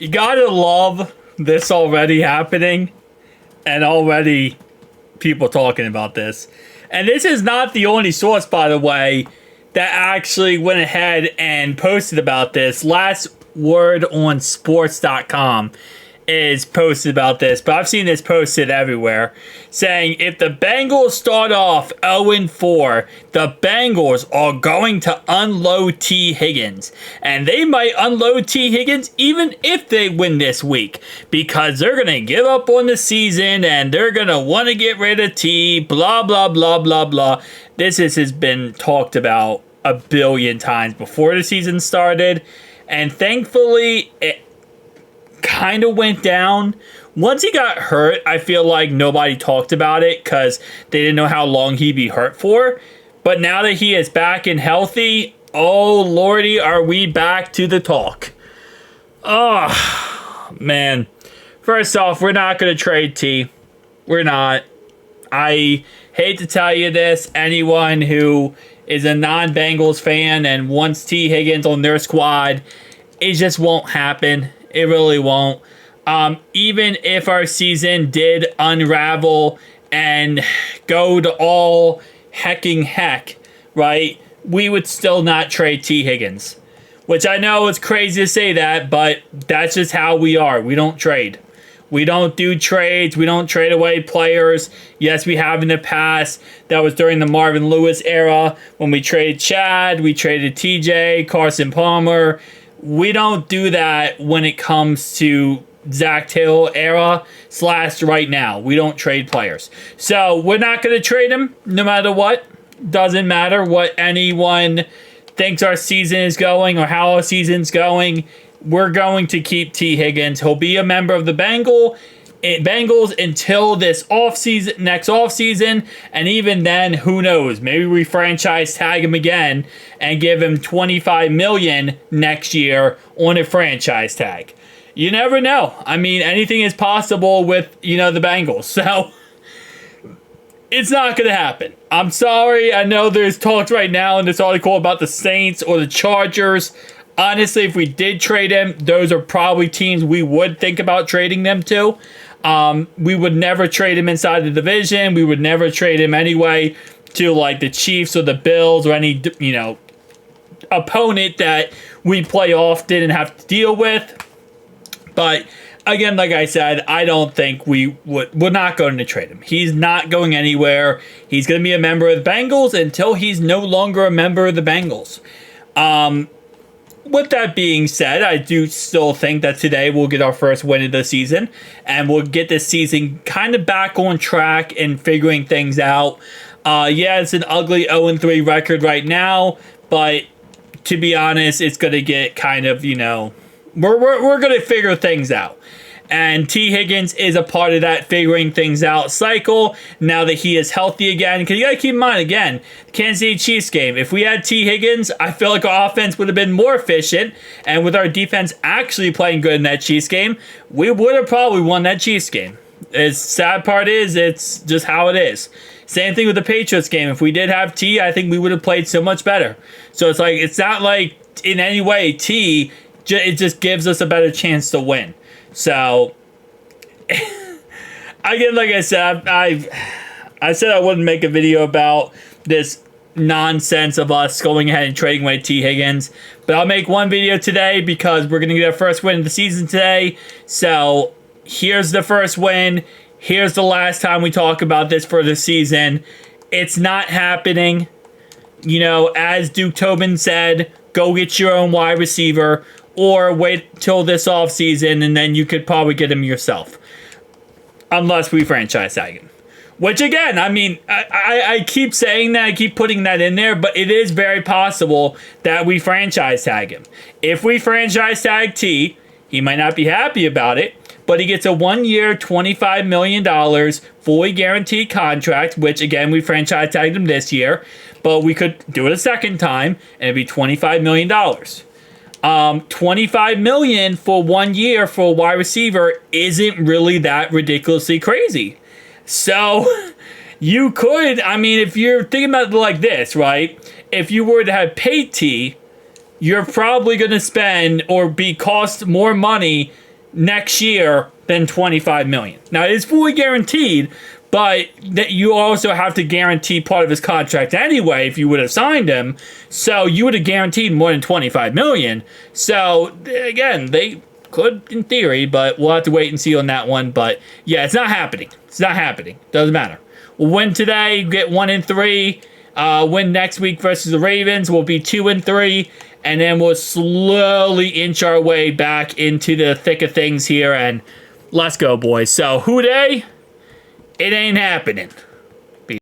You gotta love this already happening, and already people talking about this. And this is not the only source, by the way, that actually went ahead and posted about this. Last Word on Sports.com is posted about this, but I've seen this posted everywhere, saying if the Bengals start off 0-4, the Bengals are going to unload Tee Higgins. And they might unload Tee Higgins even if they win this week, because they're going to give up on the season and they're going to want to get rid of T, blah, blah, blah, blah, blah. This has been talked about a billion times before the season started, and thankfully it kind of went down. Once he got hurt, I feel like nobody talked about it because they didn't know how long he'd be hurt for. But now that he is back and healthy, oh lordy, are we back to the talk. Oh, man. First off, we're not going to trade T. We're not. I hate to tell you this. Anyone who is a non-Bengals fan and wants Tee Higgins on their squad, it just won't happen. It really won't. Even if our season did unravel and go to all hecking heck, right, we would still not trade Tee Higgins. Which I know is crazy to say that, but that's just how we are. We don't trade. We don't do trades. We don't trade away players. Yes, we have in the past. That was during the Marvin Lewis era when we traded Chad, we traded TJ, Carson Palmer. We don't do that when it comes to Zach Till era / right now. We don't trade players. So we're not going to trade him no matter what. Doesn't matter what anyone thinks our season is going or how our season's going. We're going to keep Tee Higgins. He'll be a member of the Bengals until this next offseason. And even then, who knows? Maybe we franchise tag him again and give him $25 million next year on a franchise tag. You never know. I mean, anything is possible with, the Bengals. So it's not going to happen. I'm sorry. I know there's talks right now in this article about the Saints or the Chargers. Honestly, if we did trade him, those are probably teams we would think about trading them to. We would never trade him inside the division. We would never trade him anyway to like the Chiefs or the Bills or any, opponent that we play often and have to deal with. But again, like I said, I don't think we're not going to trade him. He's not going anywhere. He's going to be a member of the Bengals until he's no longer a member of the Bengals. With that being said, I do still think that today we'll get our first win of the season, and we'll get this season kind of back on track and figuring things out. Yeah, it's an ugly 0-3 record right now, but to be honest, it's going to get kind of, we're going to figure things out. And Tee Higgins is a part of that figuring things out cycle now that he is healthy again. Because you got to keep in mind, again, the Kansas City Chiefs game. If we had Tee Higgins, I feel like our offense would have been more efficient. And with our defense actually playing good in that Chiefs game, we would have probably won that Chiefs game. The sad part is, it's just how it is. Same thing with the Patriots game. If we did have T, I think we would have played so much better. So it's not like in any way T, it just gives us a better chance to win. So, again, like I said, I said I wouldn't make a video about this nonsense of us going ahead and trading away Tee Higgins. But I'll make one video today because we're going to get our first win of the season today. So, here's the first win. Here's the last time we talk about this for the season. It's not happening. As Duke Tobin said, go get your own wide receiver. Or wait till this offseason and then you could probably get him yourself. Unless we franchise tag him. Which again, I mean, I keep saying that, I keep putting that in there, but it is very possible that we franchise tag him. If we franchise tag T, he might not be happy about it, but he gets a 1-year, $25 million fully guaranteed contract, which again, we franchise tagged him this year, but we could do it a second time and it'd be $25 million. $25 million for 1 year for a wide receiver isn't really that ridiculously crazy. So you could, I mean, if you're thinking about it like this, right? If you were to have paid T, you're probably going to spend or cost more money next year than $25 million. Now, it is fully guaranteed, but that you also have to guarantee part of his contract anyway if you would have signed him. So you would have guaranteed more than $25 million. So, again, they could in theory, but we'll have to wait and see on that one. But, yeah, it's not happening. It's not happening. Doesn't matter. We'll win today, get 1-3. Win next week versus the Ravens. We'll be 2-3. And then we'll slowly inch our way back into the thick of things here. And let's go, boys. So, who dey? It ain't happening.